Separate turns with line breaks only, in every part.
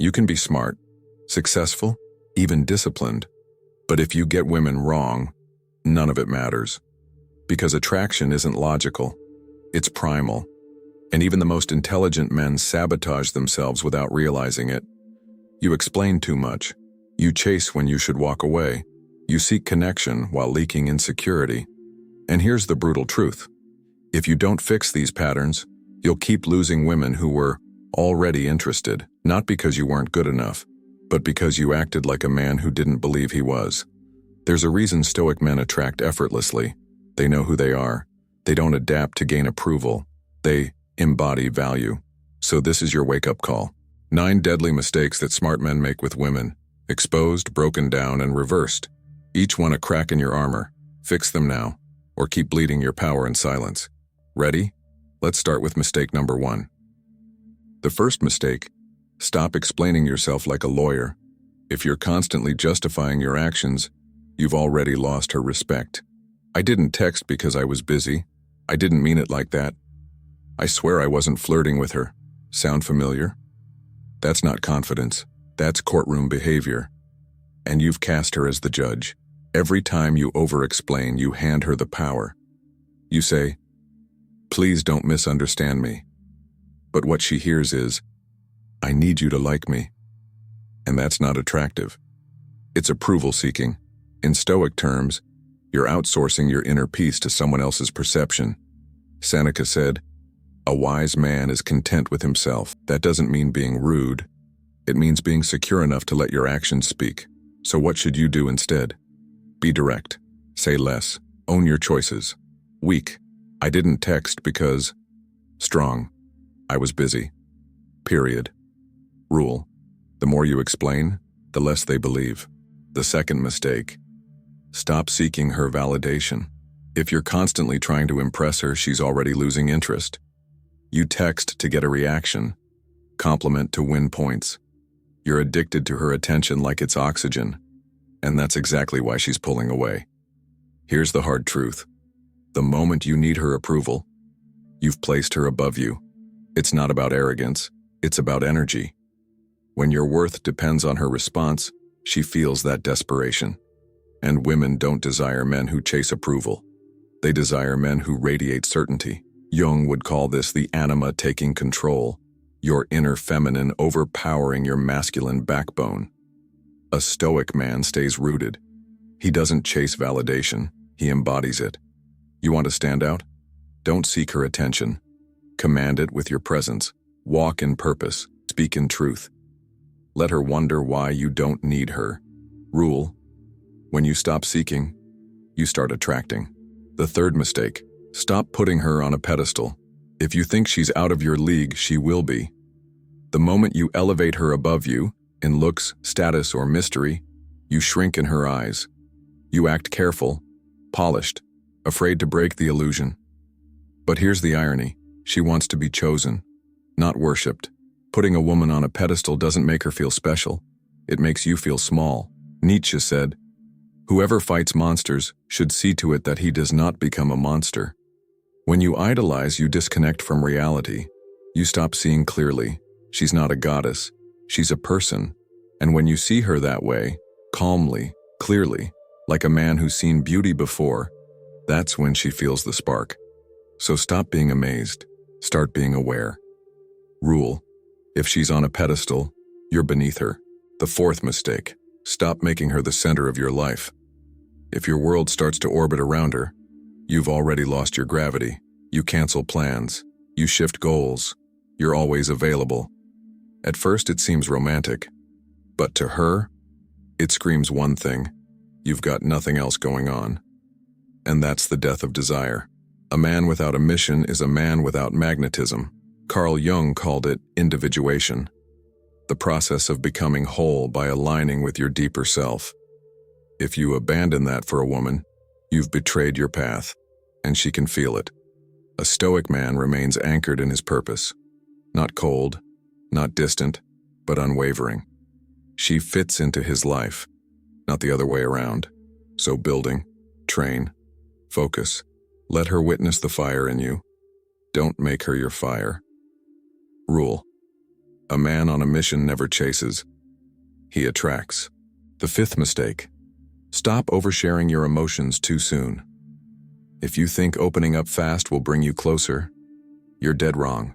You can be smart, successful, even disciplined, but if you get women wrong, none of it matters. Because attraction isn't logical, it's primal. And even the most intelligent men sabotage themselves without realizing it. You explain too much. You chase when you should walk away. You seek connection while leaking insecurity. And here's the brutal truth. If you don't fix these patterns, you'll keep losing women who were already interested, not because you weren't good enough, but because you acted like a man who didn't believe he was. There's a reason stoic men attract effortlessly. They know who they are. They don't adapt to gain approval. They embody value. So this is your wake-up call. 9 deadly mistakes that smart men make with women. Exposed, broken down, and reversed. Each one a crack in your armor. Fix them now, or keep bleeding your power in silence. Ready? Let's start with mistake number 1. The first mistake: stop explaining yourself like a lawyer. If you're constantly justifying your actions, you've already lost her respect. I didn't text because I was busy. I didn't mean it like that. I swear I wasn't flirting with her. Sound familiar? That's not confidence. That's courtroom behavior. And you've cast her as the judge. Every time you over-explain, you hand her the power. You say, "Please don't misunderstand me." But what she hears is, "I need you to like me." And that's not attractive. It's approval-seeking. In Stoic terms, you're outsourcing your inner peace to someone else's perception. Seneca said, "A wise man is content with himself." That doesn't mean being rude. It means being secure enough to let your actions speak. So what should you do instead? Be direct. Say less. Own your choices. Weak: I didn't text because. Strong: I was busy. Period. Rule: the more you explain, the less they believe. The second mistake: stop seeking her validation. If you're constantly trying to impress her, she's already losing interest. You text to get a reaction, compliment to win points. You're addicted to her attention like it's oxygen, and that's exactly why she's pulling away. Here's the hard truth. The moment you need her approval, you've placed her above you. It's not about arrogance, it's about energy. When your worth depends on her response, she feels that desperation. And women don't desire men who chase approval. They desire men who radiate certainty. Jung would call this the anima taking control, your inner feminine overpowering your masculine backbone. A stoic man stays rooted. He doesn't chase validation, he embodies it. You want to stand out? Don't seek her attention. Command it with your presence. Walk in purpose. Speak in truth. Let her wonder why you don't need her. Rule: when you stop seeking, you start attracting. The third mistake: stop putting her on a pedestal. If you think she's out of your league, she will be. The moment you elevate her above you, in looks, status, or mystery, you shrink in her eyes. You act careful, polished, afraid to break the illusion. But here's the irony: she wants to be chosen, not worshipped. Putting a woman on a pedestal doesn't make her feel special. It makes you feel small. Nietzsche said, "Whoever fights monsters should see to it that he does not become a monster." When you idolize, you disconnect from reality. You stop seeing clearly. She's not a goddess. She's a person. And when you see her that way, calmly, clearly, like a man who's seen beauty before, that's when she feels the spark. So stop being amazed. Start being aware. Rule: if she's on a pedestal, you're beneath her. The fourth mistake: stop making her the center of your life. If your world starts to orbit around her, you've already lost your gravity. You cancel plans. You shift goals. You're always available. At first it seems romantic, but to her, it screams one thing: you've got nothing else going on. And that's the death of desire. A man without a mission is a man without magnetism. Carl Jung called it individuation, the process of becoming whole by aligning with your deeper self. If you abandon that for a woman, you've betrayed your path, and she can feel it. A stoic man remains anchored in his purpose, not cold, not distant, but unwavering. She fits into his life, not the other way around. So building, train, focus. Let her witness the fire in you. Don't make her your fire. Rule: A man on a mission never chases. He attracts. The fifth mistake. Stop oversharing your emotions too soon. If you think opening up fast will bring you closer, you're dead wrong.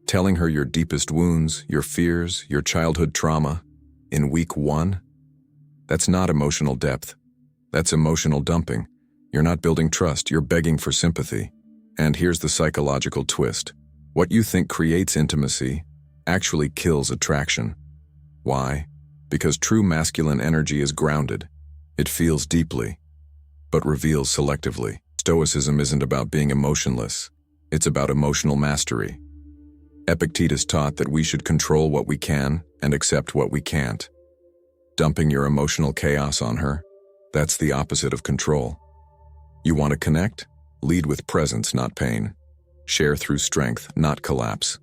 Telling her your deepest wounds, your fears, your childhood trauma in week 1? That's not emotional depth. That's emotional dumping. You're not building trust, you're begging for sympathy. And here's the psychological twist. What you think creates intimacy actually kills attraction. Why? Because true masculine energy is grounded. It feels deeply, but reveals selectively. Stoicism isn't about being emotionless. It's about emotional mastery. Epictetus taught that we should control what we can and accept what we can't. Dumping your emotional chaos on her, that's the opposite of control. You want to connect? Lead with presence, not pain. Share through strength, not collapse.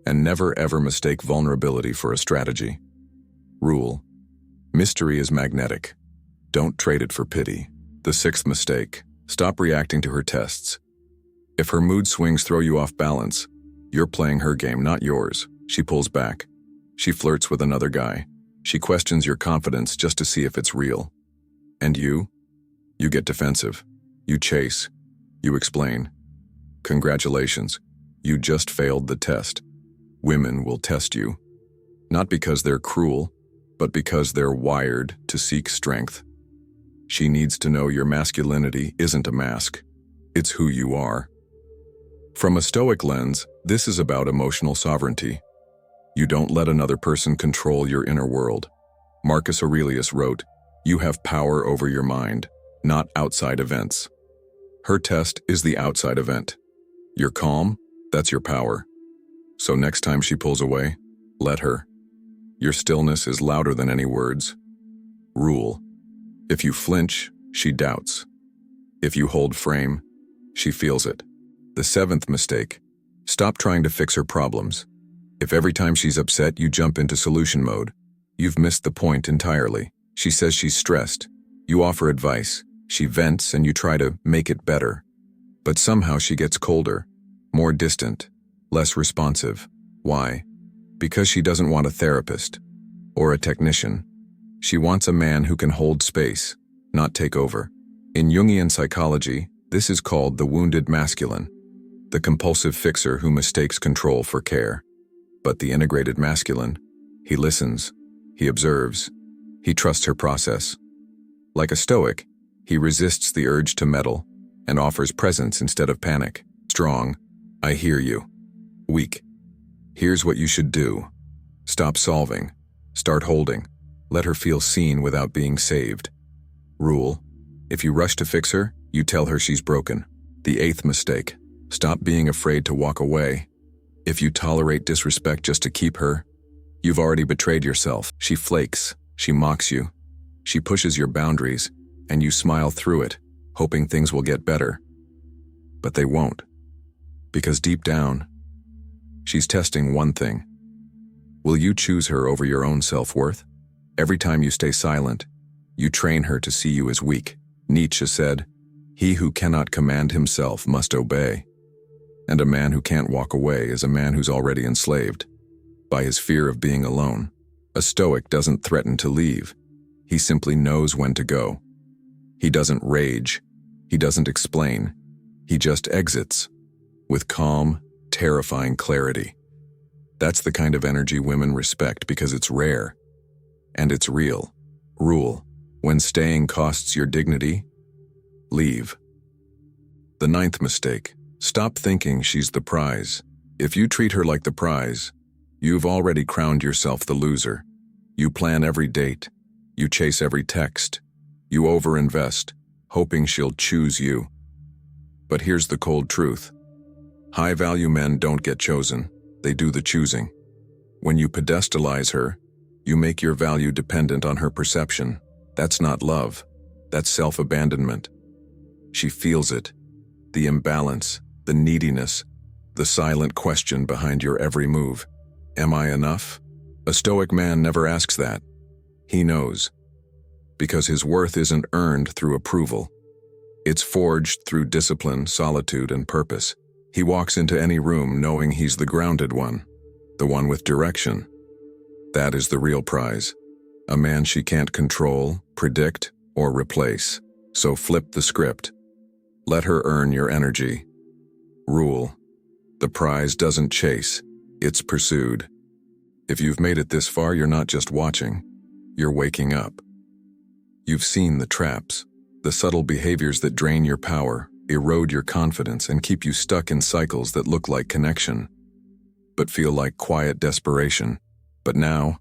And never ever mistake vulnerability for a strategy. Rule: mystery is magnetic. Don't trade it for pity. The sixth mistake: stop reacting to her tests. If her mood swings throw you off balance, you're playing her game, not yours. She pulls back. She flirts with another guy. She questions your confidence just to see if it's real. And you? You get defensive. You chase. You explain. Congratulations. You just failed the test. Women will test you. Not because they're cruel, but because they're wired to seek strength. She needs to know your masculinity isn't a mask. It's who you are. From a Stoic lens, this is about emotional sovereignty. You don't let another person control your inner world. Marcus Aurelius wrote, "You have power over your mind, not outside events." Her test is the outside event. You're calm, that's your power. So next time she pulls away, let her. Your stillness is louder than any words. Rule: if you flinch, she doubts. If you hold frame, she feels it. The seventh mistake: stop trying to fix her problems. If every time she's upset you jump into solution mode, you've missed the point entirely. She says she's stressed. You offer advice. She vents and you try to make it better. But somehow she gets colder, more distant, less responsive. Why? Because she doesn't want a therapist or a technician. She wants a man who can hold space, not take over. In Jungian psychology, this is called the wounded masculine, the compulsive fixer who mistakes control for care. But the integrated masculine, he listens, he observes, he trusts her process. Like a Stoic, he resists the urge to meddle and offers presence instead of panic. Strong: I hear you. Weak: here's what you should do. Stop solving. Start holding. Let her feel seen without being saved. Rule: if you rush to fix her, you tell her she's broken. The eighth mistake: stop being afraid to walk away. If you tolerate disrespect just to keep her, you've already betrayed yourself. She flakes. She mocks you. She pushes your boundaries, and you smile through it, hoping things will get better. But they won't. Because deep down, she's testing one thing. Will you choose her over your own self-worth? Every time you stay silent, you train her to see you as weak. Nietzsche said, "He who cannot command himself must obey." And a man who can't walk away is a man who's already enslaved by his fear of being alone. A Stoic doesn't threaten to leave. He simply knows when to go. He doesn't rage. He doesn't explain. He just exits with calm, terrifying clarity. That's the kind of energy women respect because it's rare and it's real. Rule: when staying costs your dignity, leave. The ninth mistake: stop thinking she's the prize. If you treat her like the prize, you've already crowned yourself the loser. You plan every date. You chase every text. You overinvest, hoping she'll choose you. But here's the cold truth. High-value men don't get chosen. They do the choosing. When you pedestalize her, you make your value dependent on her perception. That's not love. That's self-abandonment. She feels it. The imbalance, the neediness, the silent question behind your every move. Am I enough? A Stoic man never asks that. He knows. Because his worth isn't earned through approval. It's forged through discipline, solitude, and purpose. He walks into any room knowing he's the grounded one. the one with direction. That is the real prize. A man she can't control, predict, or replace. So flip the script. Let her earn your energy. Rule: the prize doesn't chase, it's pursued. If you've made it this far, you're not just watching, you're waking up. You've seen the traps, the subtle behaviors that drain your power, erode your confidence, and keep you stuck in cycles that look like connection, but feel like quiet desperation. But now,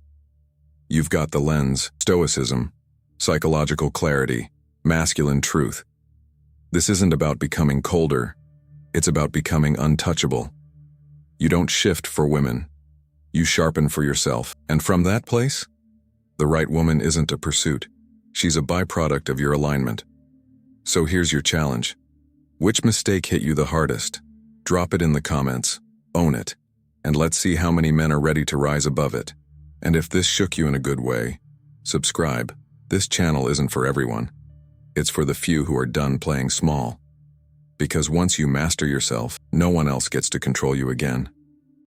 you've got the lens, stoicism, psychological clarity, masculine truth. This isn't about becoming colder, it's about becoming untouchable. You don't shift for women, you sharpen for yourself. And from that place, the right woman isn't a pursuit, she's a byproduct of your alignment. So here's your challenge. Which mistake hit you the hardest? Drop it in the comments, own it, and let's see how many men are ready to rise above it. And if this shook you in a good way, subscribe. This channel isn't for everyone. It's for the few who are done playing small. Because once you master yourself, no one else gets to control you again.